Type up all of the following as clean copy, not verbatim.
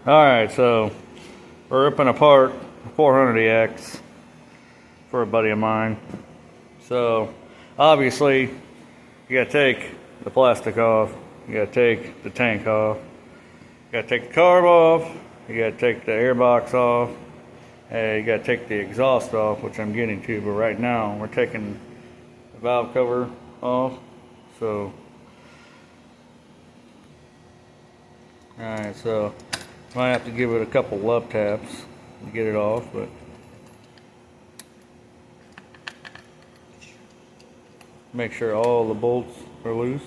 Alright, so we're ripping apart 400EX for a buddy of mine. So obviously you gotta take the plastic off, you gotta take the tank off, you gotta take the carb off, you gotta take the airbox off, you gotta take the exhaust off, which I'm getting to, but right now we're taking the valve cover off. So alright, so might have to give it a couple love taps to get it off, but make sure all the bolts are loose.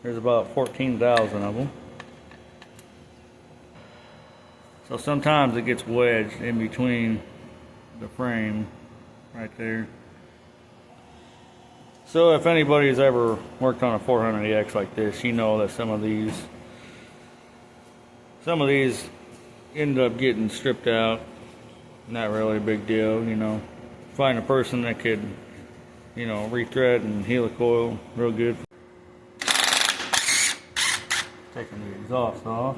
There's about 14,000 of them. So sometimes it gets wedged in between the frame right there. So if anybody's ever worked on a 400EX like this, you know that some of these end up getting stripped out. Not really a big deal, you know. Find a person that could, you know, rethread and heal a coil real good. Taking the exhaust off.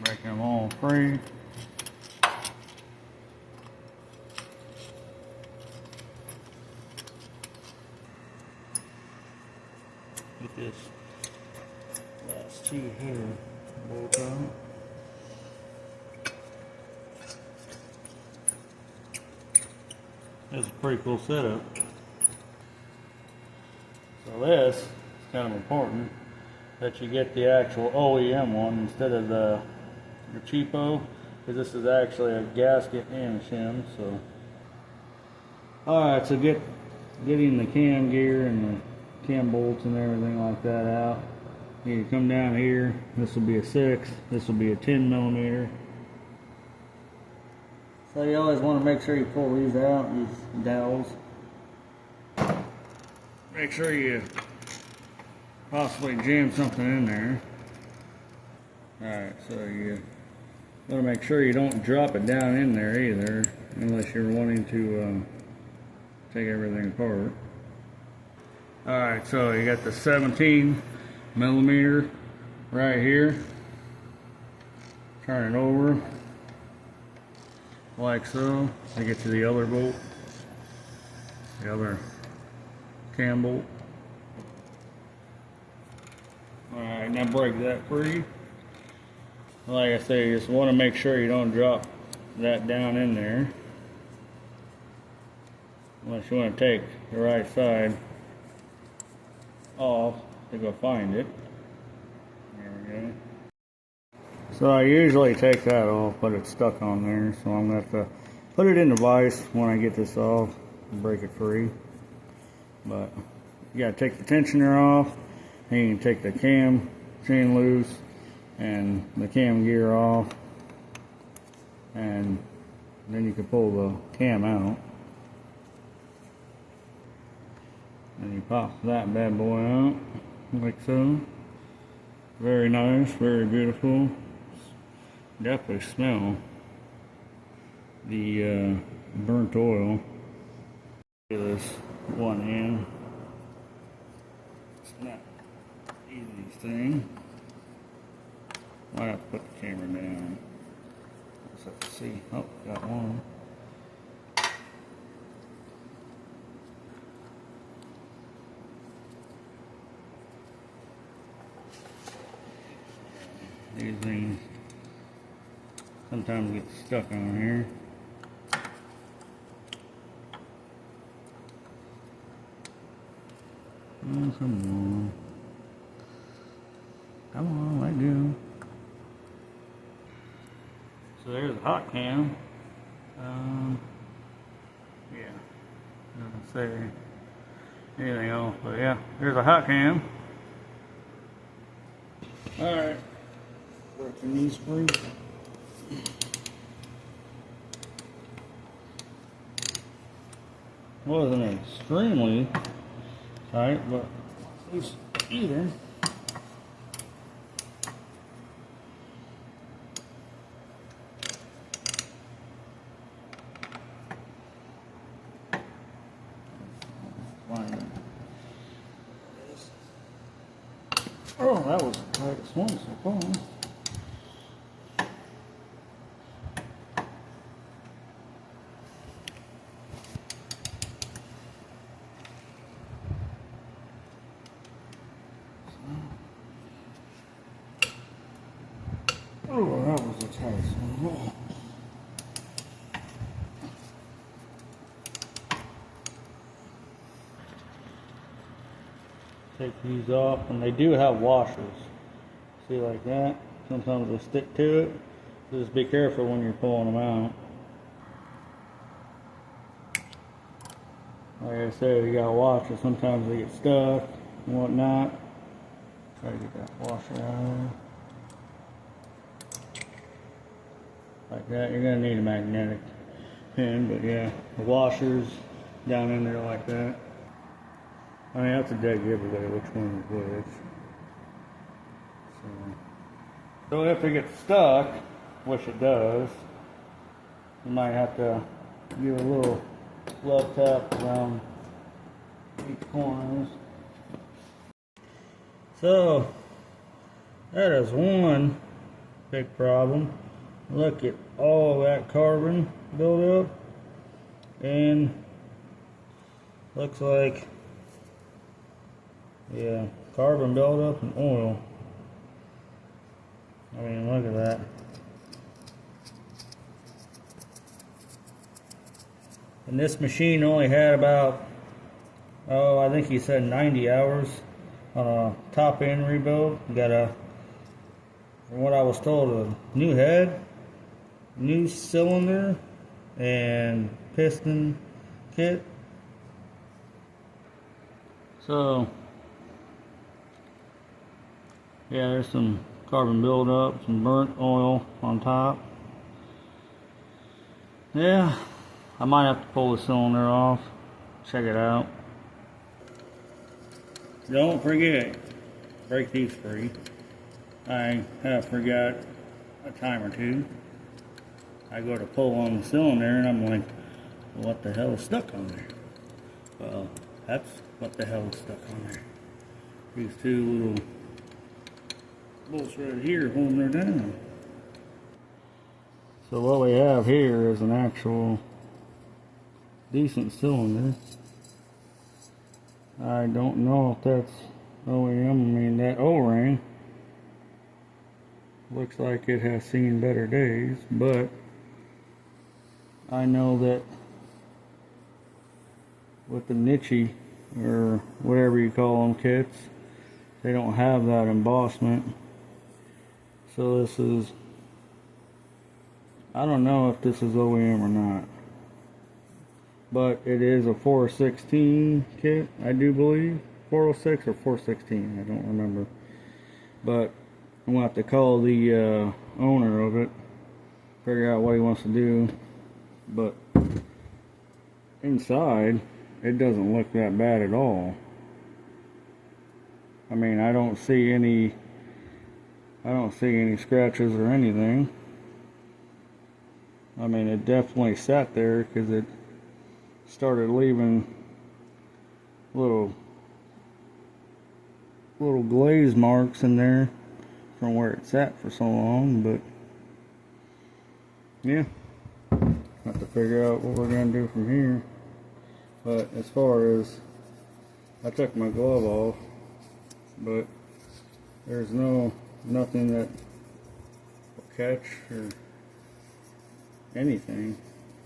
Breaking them all free. Get this last two here bolt on. This is a pretty cool setup. So this is kind of important that you get the actual OEM one instead of the cheapo, because this is actually a gasket and a shim. So alright, so getting the cam gear and the cam bolts and everything like that out, you come down here. This will be a 6, this will be a 10mm. So you always want to make sure you pull these out, these dowels. Make sure you possibly jam something in there. Alright, so you want to make sure you don't drop it down in there either, unless you're wanting to take everything apart. Alright, so you got the 17mm right here. Turn it over like so to get to the other bolt, the other cam bolt. Alright, now break that free. Like I say, you just want to make sure you don't drop that down in there, unless you want to take the right side off to go find it. There we go. So I usually take that off, but it's stuck on there, so I'm going to have to put it in the vise when I get this off and break it free. But you got to take the tensioner off, and you can take the cam chain loose and the cam gear off, and then you can pull the cam out, and you pop that bad boy out like so. Very nice, very beautiful. Definitely smell the burnt oil. Look at this one hand. It's not the easiest thing. Might have to put the camera down. Let's have to see. Oh, got one. These things sometimes get stuck on here. Oh, come on. Come on, let go. So there's a hot cam. Yeah, doesn't say anything else, but yeah, there's a hot cam. Alright, working these springs. Wasn't extremely tight, but at least even. Oh, that was the tightest one so far. Oh, that was the tightest one. Take these off, and they do have washers. See, like that. Sometimes they stick to it. So just be careful when you're pulling them out. Like I said, you gotta watch it. Sometimes they get stuck and whatnot. Try to get that washer out of there. Like that. You're gonna need a magnetic pin, but yeah, the washer's down in there like that. I mean, that's a dead giveaway which one is which. So if it gets stuck, which it does, you might have to give a little love tap around each corners. So that is one big problem. Look at all that carbon buildup, and looks like, yeah, carbon buildup and oil. I mean, look at that. And this machine only had about, oh, I think he said 90 hours on a top end rebuild. Got a, from what I was told, a new head, new cylinder, and piston kit. So, yeah, there's some carbon buildup, some burnt oil on top. Yeah, I might have to pull the cylinder off. Check it out. Don't forget, break these free. I have forgot a time or two. I go to pull on the cylinder and I'm like, what the hell is stuck on there? Well, that's what the hell is stuck on there. These two little bolts right here holding her down. So what we have here is an actual decent cylinder. I don't know if that's OEM. I mean, that O-ring looks like it has seen better days, but I know that with the Niche or whatever you call them kits, they don't have that embossment. So this is, I don't know if this is OEM or not, but it is a 416 kit, I do believe. 406 or 416, I don't remember. But I'm going to have to call the owner of it, figure out what he wants to do. But inside, it doesn't look that bad at all. I mean, I don't see any scratches or anything. I mean, it definitely sat there because it started leaving little glaze marks in there from where it sat for so long. But yeah, have to figure out what we're gonna do from here. But as far as, I took my glove off, but there's nothing that will catch or anything.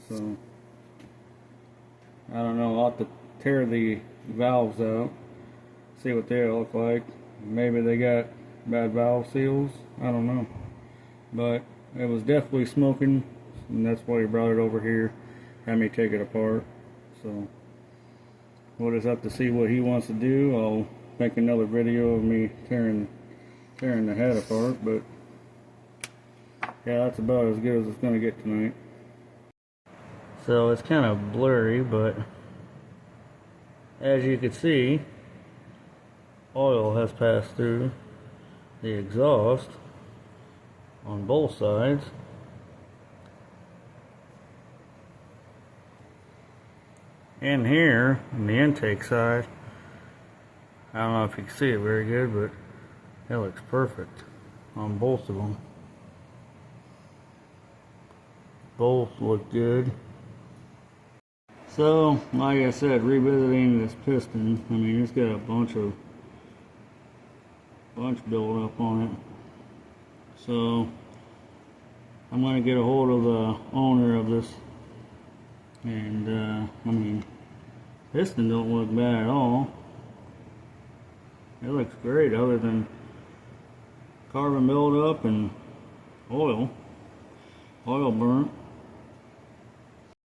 So I don't know, I'll have to tear the valves out, see what they look like. Maybe they got bad valve seals, I don't know. But it was definitely smoking, and that's why he brought it over here, had me take it apart. So we'll just have to see what he wants to do. I'll make another video of me tearing the head apart, but yeah, that's about as good as it's going to get tonight. So it's kind of blurry, but as you can see, oil has passed through the exhaust on both sides. In here, on the intake side, I don't know if you can see it very good, but It looks perfect on both of them. Both look good. So, like I said, revisiting this piston, I mean, it's got a bunch built up on it. So, I'm going to get a hold of the owner of this. And, I mean, piston don't look bad at all. It looks great other than carbon buildup and oil burnt.